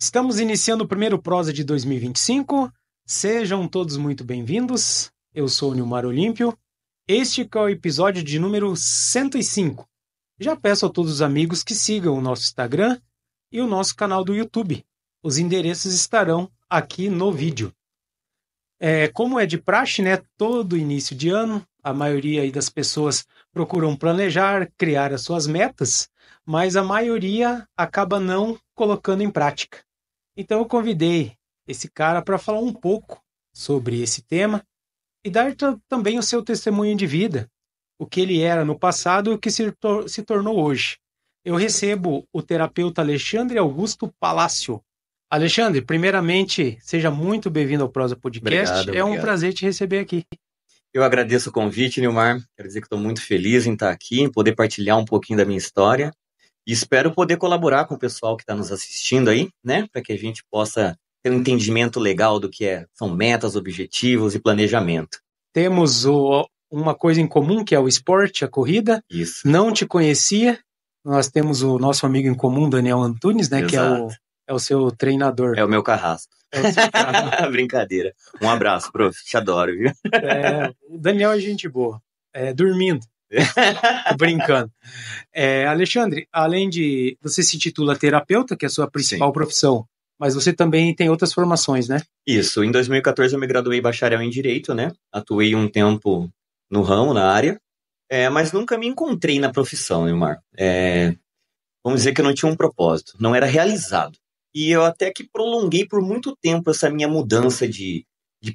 Estamos iniciando o primeiro Prosa de 2025. Sejam todos muito bem-vindos. Eu sou o Nilmar Olímpio. Este é o episódio de número 105. Já peço a todos os amigos que sigam o nosso Instagram e o nosso canal do YouTube. Os endereços estarão aqui no vídeo. Como é de praxe, né? Todo início de ano, a maioria aí das pessoas procuram planejar, criar as suas metas, mas a maioria acaba não colocando em prática. Então eu convidei esse cara para falar um pouco sobre esse tema e dar também o seu testemunho de vida, o que ele era no passado e o que se tornou hoje. Eu recebo o terapeuta Alexandre Augusto Palácio. Alexandre, primeiramente, seja muito bem-vindo ao Prosa Podcast. Obrigado. É um prazer te receber aqui. Eu agradeço o convite, Nilmar. Quero dizer que estou muito feliz em estar aqui, em poder partilhar um pouquinho da minha história. E espero poder colaborar com o pessoal que está nos assistindo aí, né? Para que a gente possa ter um entendimento legal do que são metas, objetivos e planejamento. Temos uma coisa em comum, que é o esporte, a corrida. Isso. Não te conhecia. Nós temos o nosso amigo em comum, Daniel Antunes, né? Exato. Que é o seu treinador. É o meu carrasco. É o seu carrasco. Brincadeira. Um abraço, prof. Te adoro, viu? O Daniel é gente boa. Dormindo. Brincando. Alexandre, além de você se titula terapeuta, que é a sua principal profissão, mas você também tem outras formações, né? Isso. Em 2014 eu me graduei bacharel em Direito, né? Atuei um tempo no ramo, na área, mas nunca me encontrei na profissão, Nilmar. Vamos dizer que eu não tinha um propósito, não era realizado. E eu até que prolonguei por muito tempo essa minha mudança de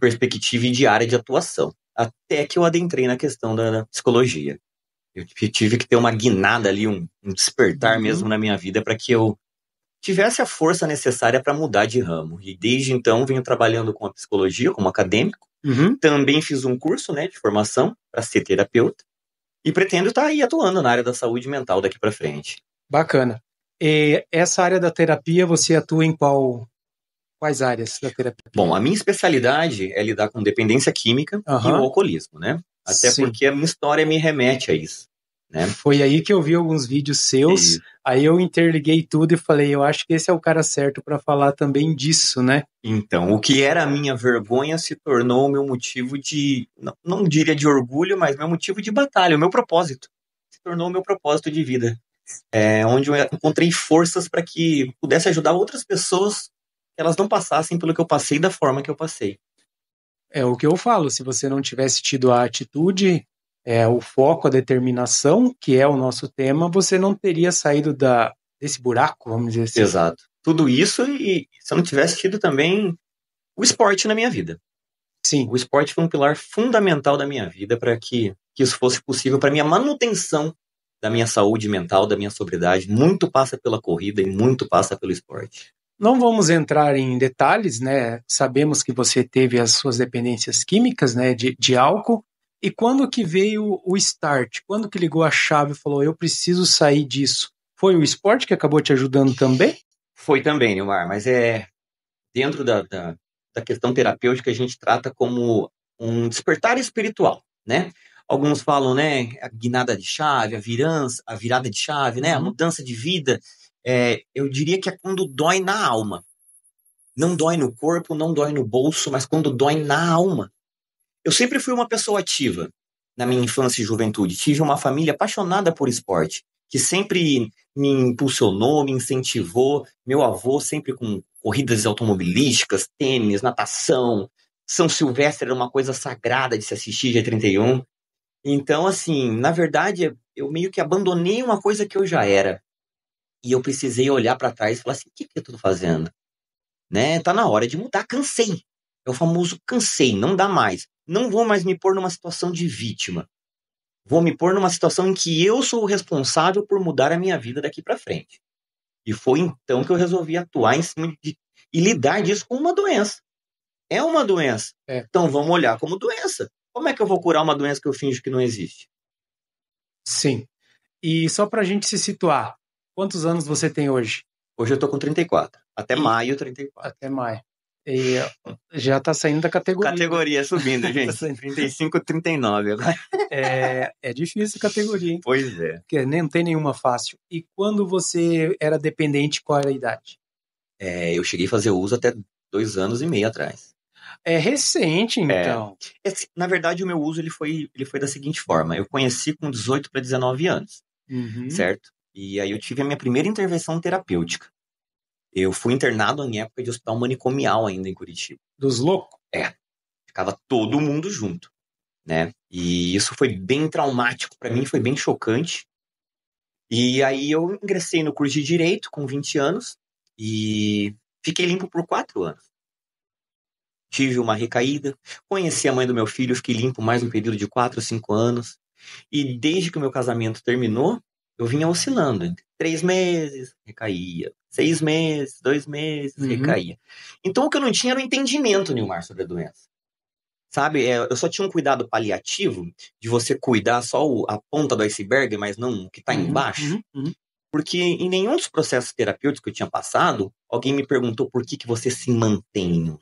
perspectiva e de área de atuação, até que eu adentrei na questão da psicologia. Eu tive que ter uma guinada ali, um despertar mesmo na minha vida para que eu tivesse a força necessária para mudar de ramo. E desde então venho trabalhando com a psicologia como acadêmico. Também fiz um curso, né, de formação para ser terapeuta e pretendo estar aí atuando na área da saúde mental daqui para frente. Bacana. E essa área da terapia, você atua em quais áreas da terapia? Bom, a minha especialidade é lidar com dependência química e o alcoolismo, né? Até porque a minha história me remete a isso, né? Foi aí que eu vi alguns vídeos seus, aí eu interliguei tudo e falei, eu acho que esse é o cara certo para falar também disso, né? Então, o que era a minha vergonha se tornou o meu motivo de, não diria de orgulho, mas meu motivo de batalha, o meu propósito. Se tornou o meu propósito de vida. Onde eu encontrei forças para que pudesse ajudar outras pessoas que elas não passassem pelo que eu passei da forma que eu passei. É o que eu falo, se você não tivesse tido a atitude, o foco, a determinação, que é o nosso tema, você não teria saído desse buraco, vamos dizer assim. Exato. Tudo isso e se eu não tivesse tido também o esporte na minha vida. Sim. O esporte foi um pilar fundamental da minha vida para que isso fosse possível, para minha manutenção da minha saúde mental, da minha sobriedade. Muito passa pela corrida e muito passa pelo esporte. Não vamos entrar em detalhes, né? Sabemos que você teve as suas dependências químicas, né, de álcool. E quando que veio o start? Quando que ligou a chave e falou, eu preciso sair disso? Foi o esporte que acabou te ajudando também? Foi também, Nilmar, mas dentro da questão terapêutica a gente trata como um despertar espiritual, né? Alguns falam, né, a guinada de chave, a virada de chave, né, a mudança de vida. Eu diria que é quando dói na alma. Não dói no corpo, não dói no bolso, mas quando dói na alma. Eu sempre fui uma pessoa ativa na minha infância e juventude. Tive uma família apaixonada por esporte, que sempre me impulsionou, me incentivou. Meu avô sempre com corridas automobilísticas, tênis, natação. São Silvestre era uma coisa sagrada de se assistir, dia 31. Então, assim, na verdade, eu meio que abandonei uma coisa que eu já era. E eu precisei olhar para trás e falar assim, o que eu tô fazendo? Né? Tá na hora de mudar, cansei. É o famoso cansei, não dá mais. Não vou mais me pôr numa situação de vítima. Vou me pôr numa situação em que eu sou o responsável por mudar a minha vida daqui para frente. E foi então que eu resolvi atuar em cima e lidar disso com uma doença. É uma doença. Então vamos olhar como doença. Como é que eu vou curar uma doença que eu finjo que não existe? Sim. E só pra gente se situar, quantos anos você tem hoje? Hoje eu tô com 34. Até maio, 34. Até maio. E já tá saindo da categoria. Categoria subindo, gente. 35, 39 agora. É difícil a categoria, hein? Pois é. Porque não tem nenhuma fácil. E quando você era dependente, qual era a idade? Eu cheguei a fazer uso até 2 anos e meio atrás. É recente, então. Na verdade, o meu uso ele foi da seguinte forma. Eu conheci com 18 para 19 anos, Uhum. certo? E aí eu tive a minha primeira intervenção terapêutica. Eu fui internado em época de hospital manicomial ainda em Curitiba. Dos loucos? Ficava todo mundo junto, né? E isso foi bem traumático para mim, foi bem chocante. E aí eu ingressei no curso de Direito com 20 anos e fiquei limpo por 4 anos. Tive uma recaída, conheci a mãe do meu filho, fiquei limpo mais um período de 4 ou 5 anos. E desde que o meu casamento terminou, eu vinha oscilando entre 3 meses, recaía. 6 meses, 2 meses, recaía. Então o que eu não tinha era o entendimento, Nilmar, sobre a doença. Sabe, eu só tinha um cuidado paliativo de você cuidar só a ponta do iceberg, mas não o que está embaixo. Porque em nenhum dos processos terapêuticos que eu tinha passado, alguém me perguntou por que você se mantém.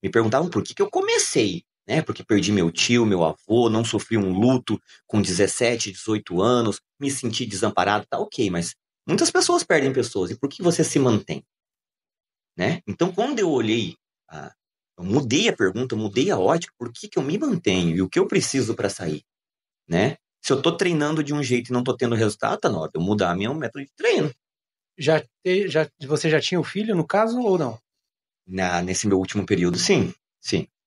Me perguntavam por que eu comecei, né? Porque perdi meu tio, meu avô, não sofri um luto com 17, 18 anos, me senti desamparado, tá ok, mas muitas pessoas perdem pessoas, e por que você se mantém? Né? Então, quando eu olhei, eu mudei a pergunta, eu mudei a ótica, por que eu me mantenho e o que eu preciso para sair, né? Se eu tô treinando de um jeito e não tô tendo resultado, tá na hora de eu mudar meu método de treino. Você já tinha o filho, no caso, ou não? Nesse meu último período, sim.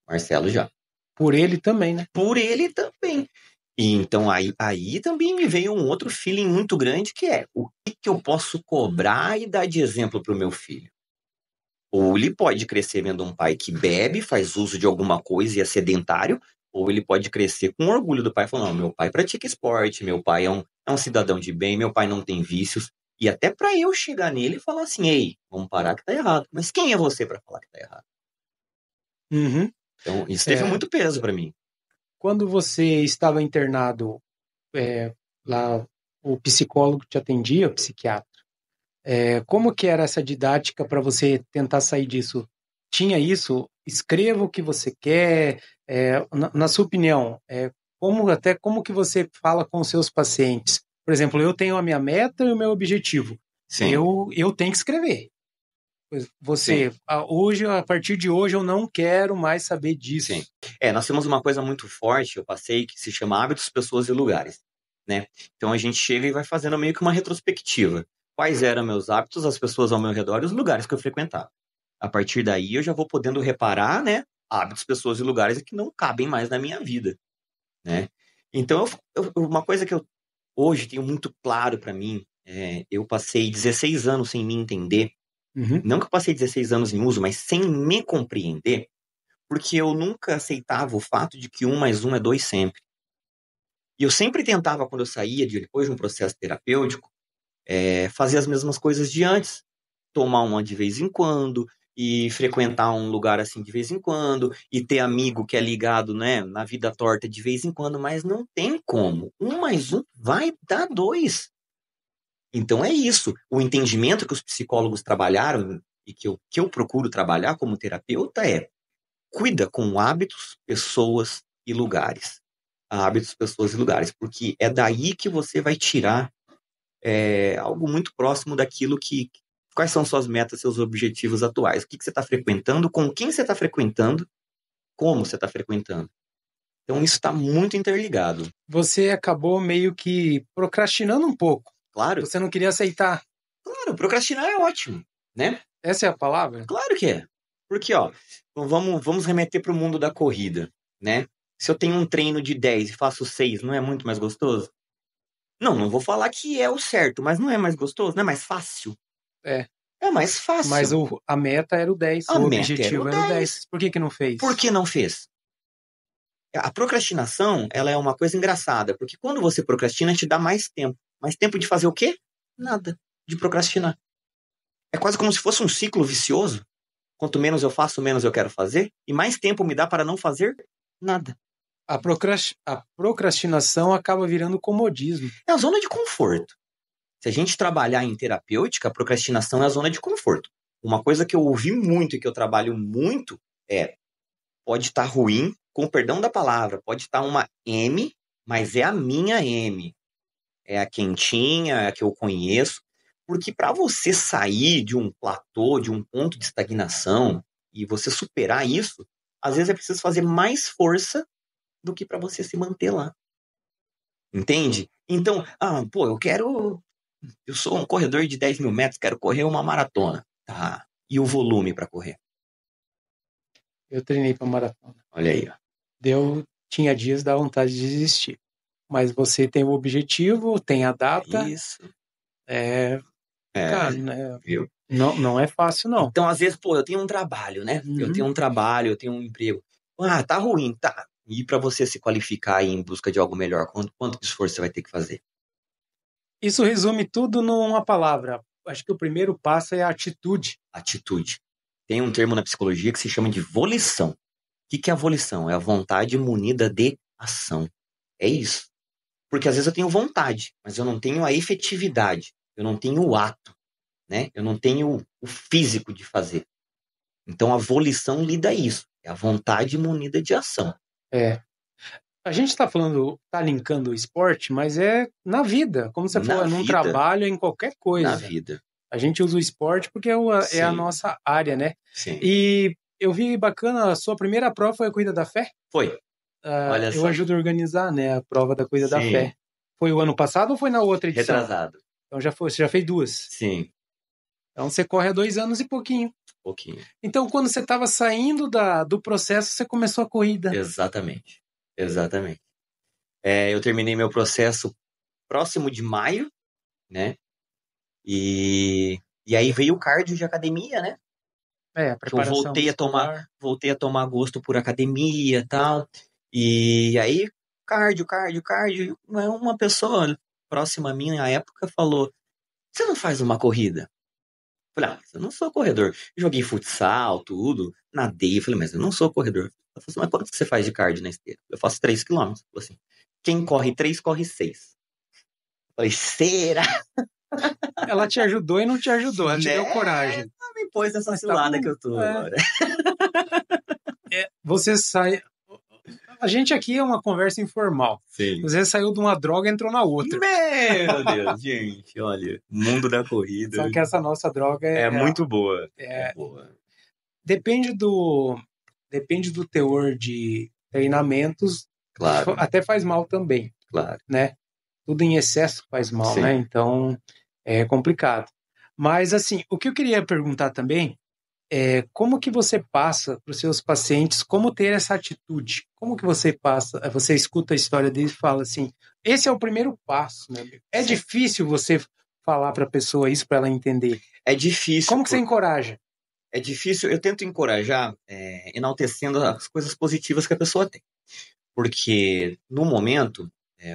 Marcelo já. Por ele também, né? Por ele também. E então aí também me veio um outro feeling muito grande, que é o que eu posso cobrar e dar de exemplo para o meu filho. Ou ele pode crescer vendo um pai que bebe, faz uso de alguma coisa e é sedentário, ou ele pode crescer com orgulho do pai, falando, não, meu pai pratica esporte, meu pai é um cidadão de bem, meu pai não tem vícios. E até para eu chegar nele e falar assim, ei, vamos parar que tá errado. Mas quem é você para falar que tá errado? Então, isso teve muito peso para mim. Quando você estava internado, lá o psicólogo te atendia, o psiquiatra, como que era essa didática para você tentar sair disso? Tinha isso? Escreva o que você quer. Na sua opinião, como que você fala com os seus pacientes? Por exemplo, eu tenho a minha meta e o meu objetivo. Sim. Eu tenho que escrever. Você, Sim. a partir de hoje, eu não quero mais saber disso. Sim. Nós temos uma coisa muito forte, eu passei, que se chama hábitos, pessoas e lugares, né? Então a gente chega e vai fazendo meio que uma retrospectiva. Quais eram meus hábitos, as pessoas ao meu redor e os lugares que eu frequentava. A partir daí eu já vou podendo reparar, né? Hábitos, pessoas e lugares que não cabem mais na minha vida, né? Então uma coisa que eu hoje tenho muito claro para mim, eu passei 16 anos sem me entender. Não que eu passei 16 anos em uso, mas sem me compreender, porque eu nunca aceitava o fato de que 1 mais 1 é 2 sempre. E eu sempre tentava, quando eu saía depois de um processo terapêutico, fazer as mesmas coisas de antes. Tomar uma de vez em quando, e frequentar um lugar assim de vez em quando, e ter amigo que é ligado, né, na vida torta de vez em quando, mas não tem como. 1 mais 1 vai dar 2. Então é isso. O entendimento que os psicólogos trabalharam, e que eu procuro trabalhar como terapeuta cuida com hábitos, pessoas e lugares. Hábitos, pessoas e lugares. Porque é daí que você vai tirar algo muito próximo daquilo que... Quais são suas metas, seus objetivos atuais? O que você está frequentando? Com quem você está frequentando? Como você está frequentando? Então isso está muito interligado. Você acabou meio que procrastinando um pouco. Claro. Você não queria aceitar. Claro, procrastinar é ótimo, né? Essa é a palavra? Claro que é. Porque, vamos remeter para o mundo da corrida, né? Se eu tenho um treino de 10 e faço 6, não é muito mais gostoso? Não vou falar que é o certo, mas não é mais gostoso? Não é mais fácil? É. É mais fácil. Mas a meta era o 10, o objetivo era o 10. Por que não fez? Por que não fez? A procrastinação, ela é uma coisa engraçada, porque quando você procrastina, te dá mais tempo. Mais tempo de fazer o quê? Nada. De procrastinar. É quase como se fosse um ciclo vicioso. Quanto menos eu faço, menos eu quero fazer. E mais tempo me dá para não fazer nada. A procrastinação acaba virando comodismo. É a zona de conforto. Se a gente trabalhar em terapêutica, a procrastinação é a zona de conforto. Uma coisa que eu ouvi muito e que eu trabalho muito pode estar ruim, com o perdão da palavra, pode estar uma M, mas é a minha M. É a quentinha, é a que eu conheço. Porque para você sair de um platô, de um ponto de estagnação, e você superar isso, às vezes é preciso fazer mais força do que para você se manter lá. Entende? Então, eu sou um corredor de 10 mil metros, quero correr uma maratona. Tá. E o volume para correr? Eu treinei para maratona. Olha aí, ó. Tinha dias da vontade de desistir. Mas você tem o objetivo, tem a data. Isso. Cara, né? Viu? Não é fácil, não. Então, às vezes, eu tenho um trabalho, né? Eu tenho um trabalho, eu tenho um emprego. Tá ruim, tá. E para você se qualificar aí em busca de algo melhor, quanto de esforço você vai ter que fazer? Isso resume tudo numa palavra. Acho que o primeiro passo é a atitude. Atitude. Tem um termo na psicologia que se chama de volição. O que é a volição? É a vontade munida de ação. É isso. Porque às vezes eu tenho vontade, mas eu não tenho a efetividade. Eu não tenho o ato, né? Eu não tenho o físico de fazer. Então a volição lida isso. É a vontade munida de ação. A gente está linkando o esporte, mas é na vida. Como você falou, é num trabalho, em qualquer coisa. Na vida. A gente usa o esporte porque é a nossa área, né? Sim. E eu vi bacana, a sua primeira prova foi a Corrida da Fé? Foi. Olha eu só. ajudo a organizar, né, a prova da Corrida da Fé. Foi o ano passado ou foi na outra edição? Retrasado. Então você já fez 2. Sim. Então você corre há 2 anos e pouquinho. Então quando você estava saindo do processo, você começou a corrida. Exatamente. Eu terminei meu processo próximo de maio, né? E aí veio o cardio de academia, né? A preparação voltei a tomar gosto por academia e tal. E aí, cardio. Uma pessoa próxima a mim na época falou: você não faz uma corrida? Eu falei, eu não sou corredor. Joguei futsal, tudo, nadei. Eu falei, mas eu não sou corredor. Ela falou assim, mas quanto você faz de cardio na esteira? Eu faço 3 quilômetros. Eu falei assim, quem corre 3, corre 6. Eu falei, será? Ela te ajudou e não te ajudou, ela te deu coragem. Ela me pôs nessa cilada que eu tô agora. Você sai... A gente aqui é uma conversa informal. Sim. Você saiu de uma droga e entrou na outra. Meu Deus, gente, olha, mundo da corrida. Só que essa nossa droga é muito boa. Boa. Depende do teor de treinamentos. Claro. Até faz mal também. Claro. Né? Tudo em excesso faz mal, Sim. né? Então é complicado. Mas assim, o que eu queria perguntar também é como que você passa para os seus pacientes como ter essa atitude? Como que você escuta a história deles e fala assim, esse é o primeiro passo, né? É Sim. difícil você falar para a pessoa isso para ela entender. É difícil. Como que você encoraja? É difícil, eu tento encorajar enaltecendo as coisas positivas que a pessoa tem. Porque no momento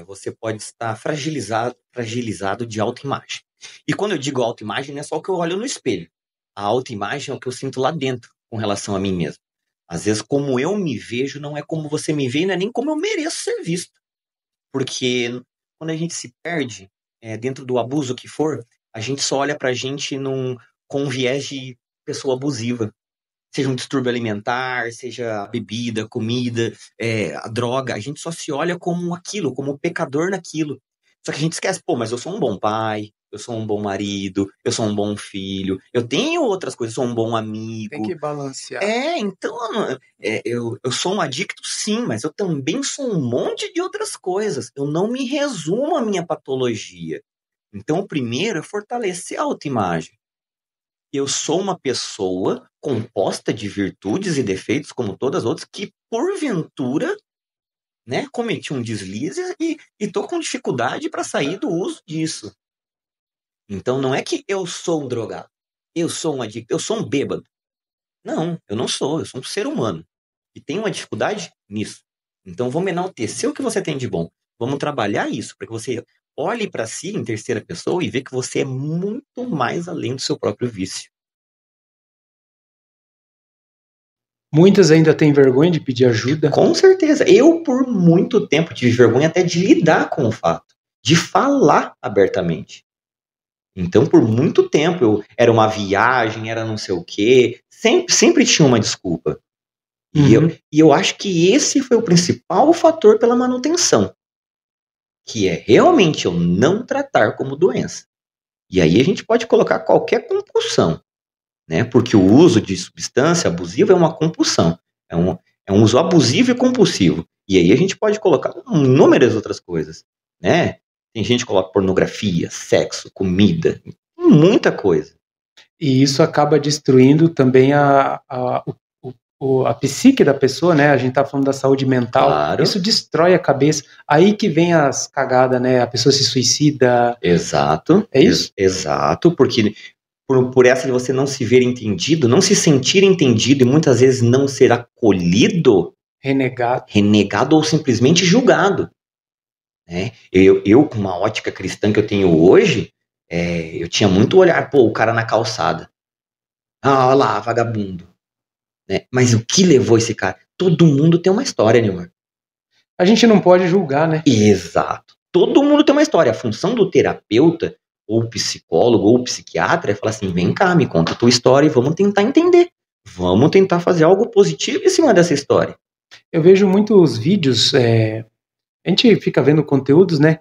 você pode estar fragilizado de autoimagem. E quando eu digo autoimagem, não é só o que eu olho no espelho. A autoimagem é o que eu sinto lá dentro com relação a mim mesmo. Às vezes, como eu me vejo, não é como você me vê, não é nem como eu mereço ser visto. Porque quando a gente se perde dentro do abuso que for, a gente só olha pra gente com um viés de pessoa abusiva. Seja um distúrbio alimentar, seja a bebida, comida, a droga. A gente só se olha como aquilo, como pecador naquilo. Só que a gente esquece, mas eu sou um bom pai, eu sou um bom marido, eu sou um bom filho, eu tenho outras coisas, eu sou um bom amigo. Tem que balancear. Então, eu sou um adicto, sim, mas eu também sou um monte de outras coisas. Eu não me resumo à minha patologia. Então, o primeiro é fortalecer a autoimagem. Eu sou uma pessoa composta de virtudes e defeitos, como todas as outras, que, porventura, cometi um deslize e estou com dificuldade para sair do uso disso. Então, não é que eu sou um drogado, eu sou um adicto, eu sou um bêbado. Não, eu não sou, eu sou um ser humano. E tenho uma dificuldade nisso. Então, vamos enaltecer o que você tem de bom. Vamos trabalhar isso, para que você olhe para si em terceira pessoa e veja que você é muito mais além do seu próprio vício. Muitas ainda têm vergonha de pedir ajuda? Com certeza. Eu, por muito tempo, tive vergonha até de lidar com o fato, de falar abertamente. Então, por muito tempo, era uma viagem, era não sei o quê, sempre tinha uma desculpa. E eu acho que esse foi o principal fator pela manutenção, que é realmente eu não tratar como doença. E aí a gente pode colocar qualquer compulsão, né? Porque o uso de substância abusiva é uma compulsão. É um uso abusivo e compulsivo. E aí a gente pode colocar inúmeras outras coisas, né? Tem gente que coloca pornografia, sexo, comida, muita coisa. E isso acaba destruindo também a psique da pessoa, né? A gente tá falando da saúde mental. Claro. Isso destrói a cabeça. Aí que vem as cagadas, né? A pessoa se suicida. Exato. É isso? Exato, porque por essa de você não se ver entendido, não se sentir entendido e muitas vezes não ser acolhido, renegado ou simplesmente julgado. Né? Eu, com uma ótica cristã que eu tenho hoje, eu tinha muito olhar, o cara na calçada. Ah, olha lá, vagabundo. Né? Mas o que levou esse cara? Todo mundo tem uma história, Nilmar. A gente não pode julgar, né? Exato. Todo mundo tem uma história. A função do terapeuta, ou psicólogo, ou psiquiatra, é falar assim, vem cá, me conta a tua história e vamos tentar entender. Vamos tentar fazer algo positivo em cima dessa história. Eu vejo muitos vídeos, a gente fica vendo conteúdos, né?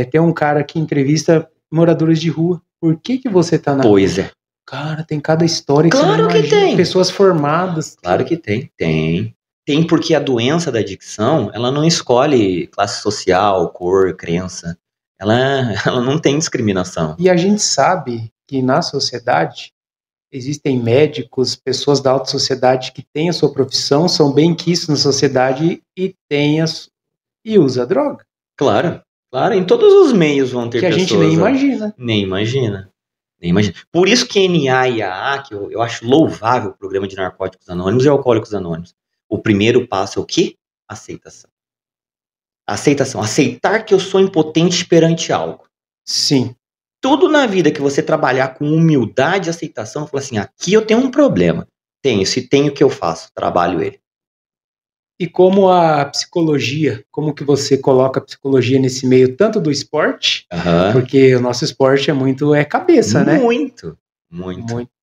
Tem um cara que entrevista moradores de rua. Por que você tá na Pois rua? é. Cara, tem cada história que claro você não imagina. Que tem. Pessoas formadas. Claro que tem. Tem porque a doença da adicção, ela não escolhe classe social, cor, crença. Ela não tem discriminação. E a gente sabe que na sociedade existem médicos, pessoas da alta sociedade que têm a sua profissão, são bem quistos na sociedade e usa droga. Claro, em todos os meios vão ter pessoas. Que a gente nem imagina. Nem imagina. Por isso que NA e AA, que eu acho louvável o programa de Narcóticos Anônimos e Alcoólicos Anônimos. O primeiro passo é o quê? Aceitação. Aceitar que eu sou impotente perante algo. Sim. Tudo na vida que você trabalhar com humildade e aceitação, falar assim, aqui eu tenho um problema. Se tenho, o que eu faço? Trabalho ele. E como a psicologia, como que você coloca a psicologia nesse meio, tanto do esporte, porque o nosso esporte é cabeça, né? Muito.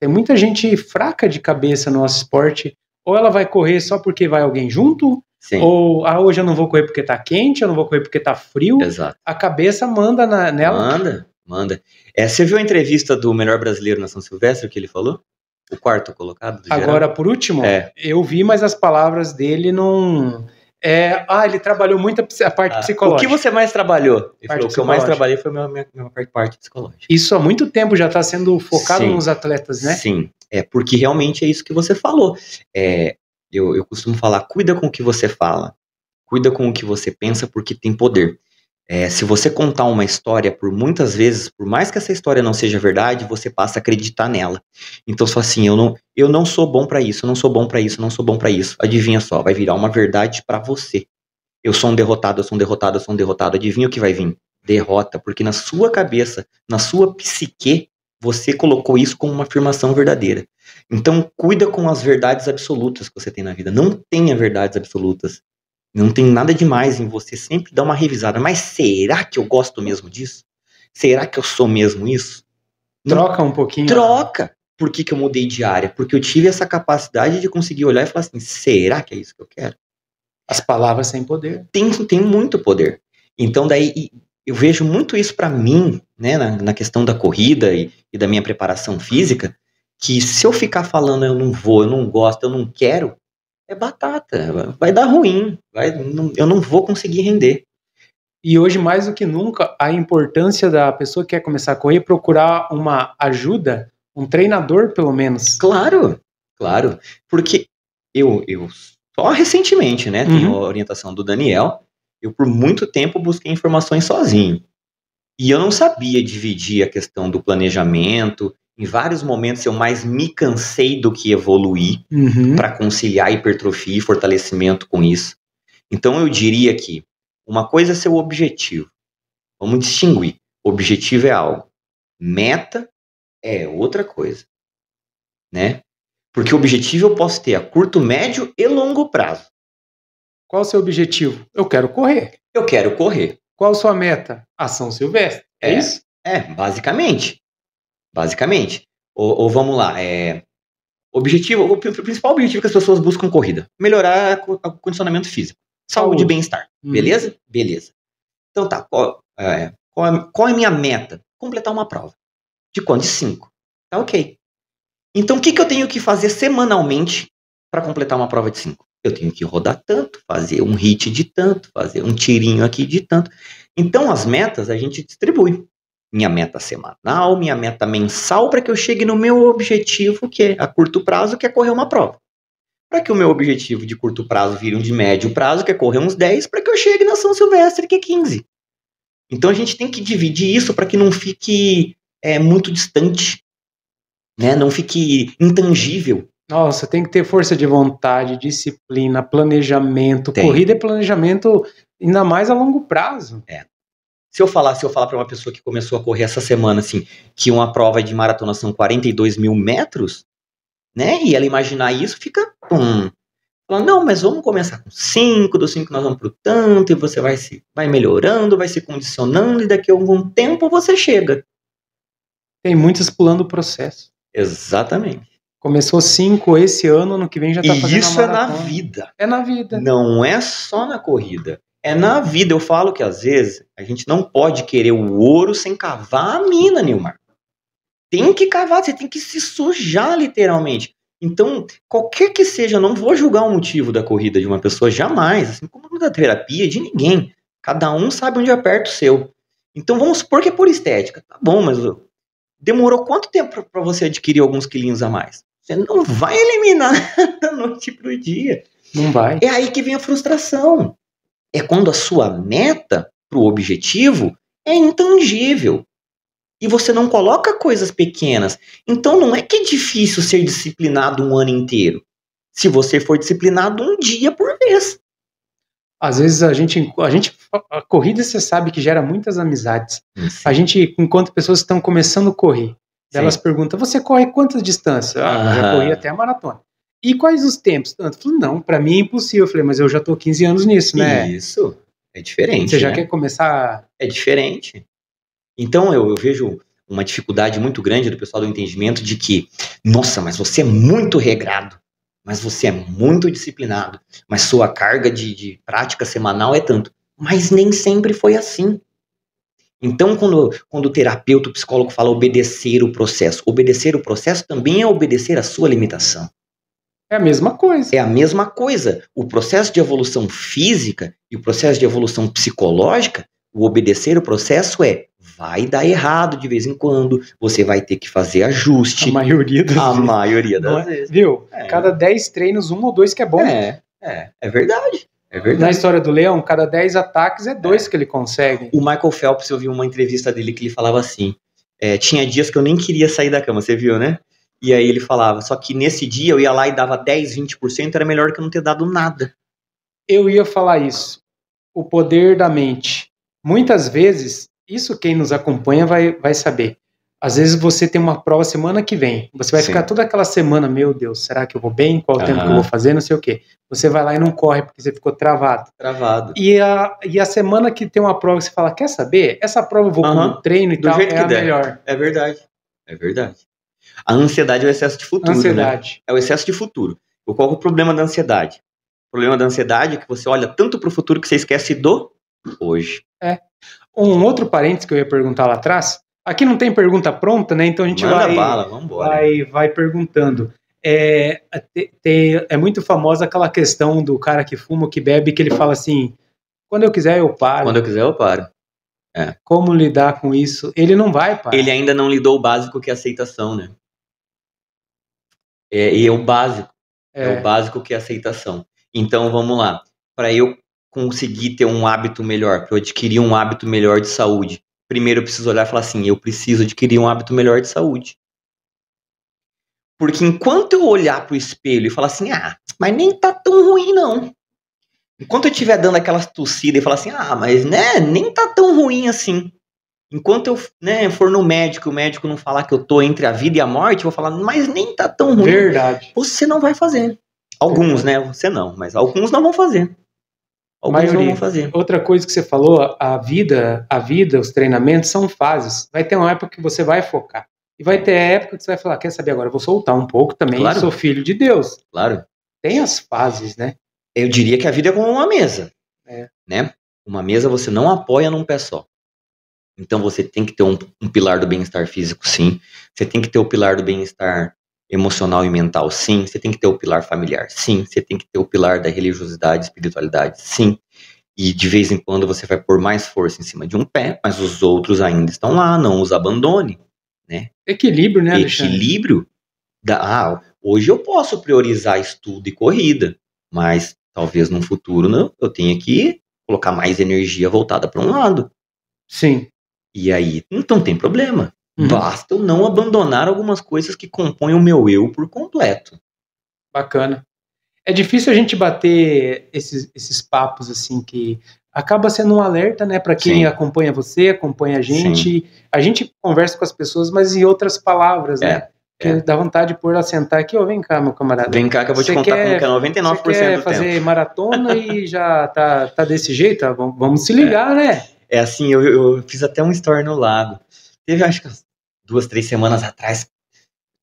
Tem muita gente fraca de cabeça no nosso esporte, ou ela vai correr só porque vai alguém junto, Sim. Ou hoje eu não vou correr porque tá quente, eu não vou correr porque tá frio. Exato. A cabeça manda nela. Manda. Você viu a entrevista do melhor brasileiro na São Silvestre, o que ele falou? O quarto colocado do Agora, geral? por último, eu vi, mas as palavras dele não... ele trabalhou muito a parte psicológica. O que você mais trabalhou? Ele falou, o que eu mais trabalhei foi a minha parte psicológica. Isso há muito tempo já está sendo focado nos atletas, né? Sim, porque realmente é isso que você falou. Eu costumo falar, cuida com o que você fala, cuida com o que você pensa, porque tem poder. Se você contar uma história por muitas vezes, por mais que essa história não seja verdade, você passa a acreditar nela. Então, só assim, eu não sou bom pra isso, eu não sou bom pra isso, eu não sou bom pra isso. Adivinha só, vai virar uma verdade pra você. Eu sou um derrotado, eu sou um derrotado, eu sou um derrotado. Adivinha o que vai vir? Derrota, porque na sua cabeça, na sua psique, você colocou isso como uma afirmação verdadeira. Então, cuida com as verdades absolutas que você tem na vida. Não tenha verdades absolutas. Não tem nada demais em você sempre dar uma revisada. Mas será que eu gosto mesmo disso? Será que eu sou mesmo isso? Troca um pouquinho. Troca! Por que eu mudei de área? Porque eu tive essa capacidade de conseguir olhar e falar assim, será que é isso que eu quero? As palavras têm poder. Tem muito poder. Então daí eu vejo muito isso pra mim, né, na questão da corrida e da minha preparação física, que se eu ficar falando eu não vou, eu não gosto, eu não quero, é batata, vai dar ruim, eu não vou conseguir render. E hoje, mais do que nunca, a importância da pessoa que quer começar a correr procurar uma ajuda, um treinador pelo menos. Claro, porque eu só recentemente, né, tenho a orientação do Daniel, eu por muito tempo busquei informações sozinho. E eu não sabia dividir a questão do planejamento. Em vários momentos eu mais me cansei do que evoluir para conciliar hipertrofia e fortalecimento com isso. Então eu diria que uma coisa é seu objetivo. Vamos distinguir. Objetivo é algo. Meta é outra coisa. Né? Porque objetivo eu posso ter a curto, médio e longo prazo. Qual o seu objetivo? Eu quero correr. Eu quero correr. Qual a sua meta? A São Silvestre. É isso? Basicamente. Ou vamos lá, o principal objetivo que as pessoas buscam corrida, melhorar o condicionamento físico, saúde e bem-estar, beleza? Beleza. Então tá, qual é a minha meta? Completar uma prova. De quanto? De 5. Tá ok. Então, o que eu tenho que fazer semanalmente para completar uma prova de 5? Eu tenho que rodar tanto, fazer um hit de tanto, fazer um tirinho aqui de tanto. Então, as metas a gente distribui. Minha meta semanal, minha meta mensal, para que eu chegue no meu objetivo, que é a curto prazo, que é correr uma prova. Para que o meu objetivo de curto prazo vire um de médio prazo, que é correr uns 10, para que eu chegue na São Silvestre, que é 15. Então, a gente tem que dividir isso para que não fique muito distante, né? Não fique intangível. Nossa, tem que ter força de vontade, disciplina, planejamento. Tem. Corrida é planejamento, ainda mais a longo prazo. Se eu falar para uma pessoa que começou a correr essa semana, assim, que uma prova de maratona são 42 mil metros, né? E ela imaginar isso, fica... Falando, não, mas vamos começar com 5, do 5 nós vamos pro tanto, e você vai melhorando, vai se condicionando, e daqui a algum tempo você chega. Tem muitos pulando o processo. Exatamente. Começou 5 esse ano, ano que vem já tá fazendo isso a é na maratona. vida. É na vida. Não é só na corrida. É na vida. Eu falo que às vezes a gente não pode querer o ouro sem cavar a mina, Nilmar. Tem que cavar, você tem que se sujar literalmente. Então, qualquer que seja, eu não vou julgar o motivo da corrida de uma pessoa, jamais. Assim como da terapia, de ninguém. Cada um sabe onde aperta o seu. Então, vamos supor que é por estética. Tá bom, mas demorou quanto tempo para você adquirir alguns quilinhos a mais? Você não vai eliminar da noite pro dia. Não vai. É aí que vem a frustração. É quando a sua meta pro objetivo é intangível. E você não coloca coisas pequenas. Então não é que é difícil ser disciplinado um ano inteiro. Se você for disciplinado um dia por vez. Às vezes a corrida você sabe que gera muitas amizades. Sim. A gente encontra pessoas que estão começando a correr. Elas perguntam, você corre quantas distâncias? Eu já corri até a maratona. E quais os tempos? Eu falei, não, pra mim é impossível. Eu falei, mas eu já tô 15 anos nisso, né? Isso, é diferente. Você já quer começar... É diferente. Então eu vejo uma dificuldade muito grande do pessoal do entendimento de que, nossa, mas você é muito regrado, mas você é muito disciplinado, mas sua carga de prática semanal é tanto. Mas nem sempre foi assim. Então, quando o terapeuta, o psicólogo fala obedecer o processo também é obedecer a sua limitação. É a mesma coisa. É a mesma coisa. O processo de evolução física e o processo de evolução psicológica, o obedecer o processo vai dar errado de vez em quando, você vai ter que fazer ajuste. A maioria das vezes. Viu? Cada 10 treinos, 1 ou 2 que é bom. É verdade. É verdade. Na história do leão, cada 10 ataques é 2 que ele consegue. O Michael Phelps, eu vi uma entrevista dele que ele falava assim, tinha dias que eu nem queria sair da cama, você viu, né? E aí ele falava, só que nesse dia eu ia lá e dava 10, 20%, era melhor que eu não ter dado nada. Eu ia falar isso. O poder da mente. Muitas vezes, isso quem nos acompanha vai saber. Às vezes você tem uma prova semana que vem. Você vai ficar toda aquela semana, meu Deus, será que eu vou bem? Qual o tempo que eu vou fazer? Não sei o quê. Você vai lá e não corre porque você ficou travado. E a semana que tem uma prova, você fala, quer saber? Essa prova eu vou pro treino e do tal, jeito é a der. melhor. É verdade. A ansiedade é o excesso de futuro, Ansiedade. né? É o excesso de futuro. Qual é o problema da ansiedade? O problema da ansiedade é que você olha tanto pro futuro que você esquece do hoje. Um outro parênteses que eu ia perguntar lá atrás, aqui não tem pergunta pronta, né? Então a gente vai perguntando. É muito famosa aquela questão do cara que fuma, que bebe, que ele fala assim, quando eu quiser eu paro. Quando eu quiser eu paro. Como lidar com isso? Ele não vai parar. Ele ainda não lidou o básico que é a aceitação, né? E é o básico. É o básico que é a aceitação. Então vamos lá. Para eu conseguir ter um hábito melhor, para eu adquirir um hábito melhor de saúde, primeiro eu preciso olhar e falar assim, eu preciso adquirir um hábito melhor de saúde. Porque enquanto eu olhar pro espelho e falar assim, mas nem tá tão ruim não. Enquanto eu estiver dando aquelas tossidas e falar assim, mas né, nem tá tão ruim assim. Enquanto eu for no médico, o médico não falar que eu tô entre a vida e a morte, eu vou falar, mas nem tá tão ruim. Verdade. Você não vai fazer. Alguns, né? Você não, mas alguns não vão fazer. Alguns não vão fazer. Outra coisa que você falou, a vida, os treinamentos são fases. Vai ter uma época que você vai focar. E vai ter época que você vai falar, quer saber agora, eu vou soltar um pouco também, claro. Sou filho de Deus. Claro. Tem as fases, né? Eu diria que a vida é como uma mesa. Né? Uma mesa você não apoia num pé só. Então você tem que ter um pilar do bem-estar físico, sim. Você tem que ter o pilar do bem-estar emocional e mental, sim. Você tem que ter o pilar familiar, sim. Você tem que ter o pilar da religiosidade, espiritualidade, sim. E de vez em quando você vai pôr mais força em cima de um pé, mas os outros ainda estão lá, não os abandone, né? Equilíbrio, né, Alexandre? Equilíbrio. Hoje eu posso priorizar estudo e corrida, mas talvez no futuro não, eu tenha que colocar mais energia voltada para um lado. Sim. E aí não tem problema. Uhum. Basta eu não abandonar algumas coisas que compõem o meu eu por completo. Bacana. É difícil a gente bater esses papos assim que acaba sendo um alerta, né, para quem Sim. acompanha você, acompanha a gente. Sim. A gente conversa com as pessoas, mas em outras palavras, né? Que dá vontade de pôr ela sentar aqui, vem cá, meu camarada. Vem cá que eu vou te contar como que é 99% você quer do fazer tempo. maratona e já tá desse jeito? Vamos se ligar, né? É assim, eu fiz até um story no lago. Teve, acho que 2, 3 semanas atrás,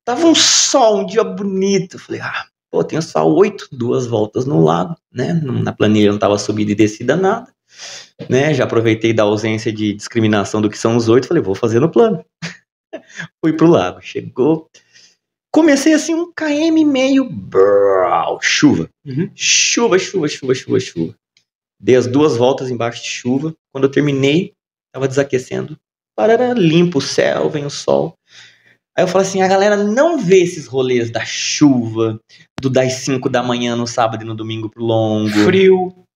tava um sol, um dia bonito. Eu falei, tenho só 8, 2 voltas no lago, né? Na planilha não tava subida e descida nada, né? Já aproveitei da ausência de discriminação do que são os 8, falei, vou fazer no plano. Fui pro lago, chegou. Comecei assim, 1,5 km, chuva. Uhum. Chuva. Dei as 2 voltas embaixo de chuva. Quando eu terminei, tava desaquecendo. Parará, limpo o céu, vem o sol. Aí eu falo assim, a galera não vê esses rolês da chuva, das 5 da manhã no sábado e no domingo pro longo.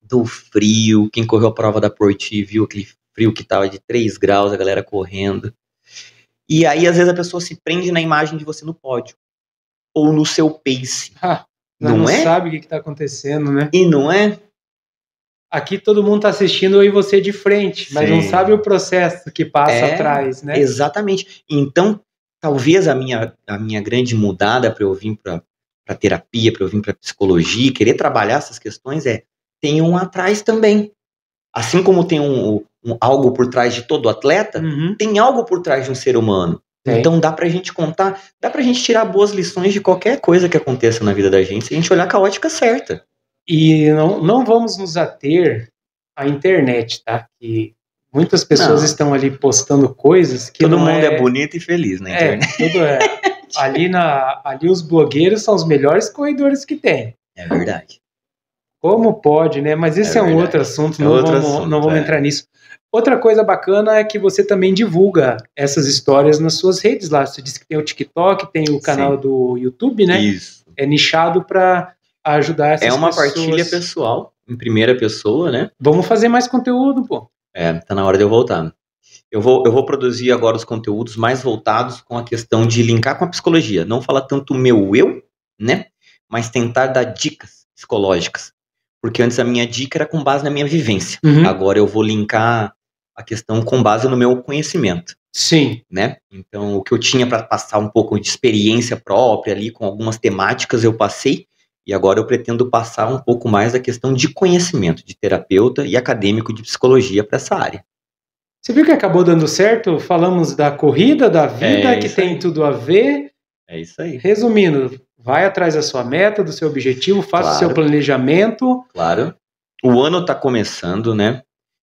Do frio. Quem correu a prova da Porti viu aquele frio que tava de 3 graus, a galera correndo. E aí, às vezes, a pessoa se prende na imagem de você no pódio. Ou no seu pace. Não sabe o que tá acontecendo, né? E não é? Aqui todo mundo tá assistindo eu e você de frente, mas não sabe o processo que passa atrás, né? Exatamente. Então, talvez a minha grande mudada para eu vir para terapia, para eu vir para psicologia, querer trabalhar essas questões tem um atrás também. Assim como tem algo por trás de todo atleta, tem algo por trás de um ser humano. Então dá pra gente contar, dá pra gente tirar boas lições de qualquer coisa que aconteça na vida da gente, se a gente olhar com a ótica certa. E não vamos nos ater à internet, tá? Que muitas pessoas estão ali postando coisas que todo mundo é bonito e feliz na internet. Ali os blogueiros são os melhores corredores que tem. É verdade. Como pode, né? Mas esse é um outro assunto, não vamos entrar nisso. Outra coisa bacana é que você também divulga essas histórias nas suas redes lá. Você disse que tem o TikTok, tem o canal do YouTube, né? Isso. É nichado para ajudar essas pessoas. É uma partilha pessoal, em primeira pessoa, né? Vamos fazer mais conteúdo, pô. Tá na hora de eu voltar. Eu vou produzir agora os conteúdos mais voltados com a questão de linkar com a psicologia. Não falar tanto o meu eu, né? Mas tentar dar dicas psicológicas. Porque antes a minha dica era com base na minha vivência. Agora eu vou linkar a questão com base no meu conhecimento. Sim. Né? Então, o que eu tinha para passar um pouco de experiência própria ali, com algumas temáticas, eu passei. E agora eu pretendo passar um pouco mais da questão de conhecimento, de terapeuta e acadêmico de psicologia para essa área. Você viu que acabou dando certo? Falamos da corrida, da vida, que tem tudo a ver. É isso aí. Resumindo, vai atrás da sua meta, do seu objetivo, faça o seu planejamento. Claro. O ano está começando, né?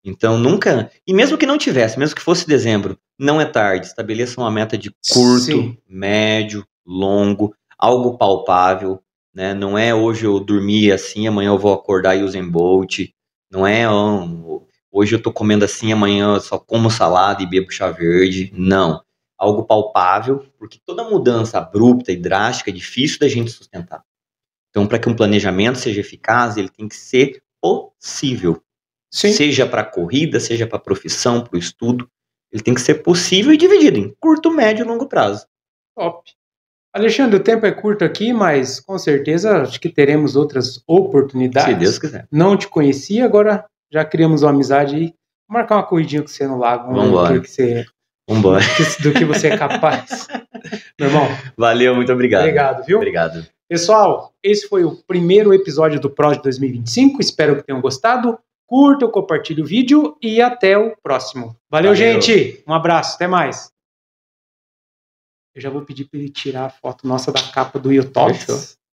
Então nunca... E mesmo que não tivesse, mesmo que fosse dezembro, não é tarde. Estabeleça uma meta de curto, médio, longo, algo palpável, né? Não é hoje eu dormi assim, amanhã eu vou acordar e Usain Bolt. Não é hoje eu tô comendo assim, amanhã eu só como salada e bebo chá verde. Não. Algo palpável, porque toda mudança abrupta e drástica é difícil da gente sustentar. Então, para que um planejamento seja eficaz, ele tem que ser possível. Sim. Seja para a corrida, seja para a profissão, para o estudo. Ele tem que ser possível e dividido em curto, médio e longo prazo. Top. Alexandre, o tempo é curto aqui, mas com certeza acho que teremos outras oportunidades. Se Deus quiser. Não te conhecia, agora já criamos uma amizade e vou marcar uma corridinha com você no lago. Vamos ver do que você é capaz. Meu irmão. Valeu, muito obrigado. Obrigado, viu? Obrigado. Pessoal, esse foi o primeiro episódio do PRO de 2025. Espero que tenham gostado. Curta, compartilhe o vídeo e até o próximo. Valeu, gente. Um abraço. Até mais. Eu já vou pedir para ele tirar a foto nossa da capa do YouTube.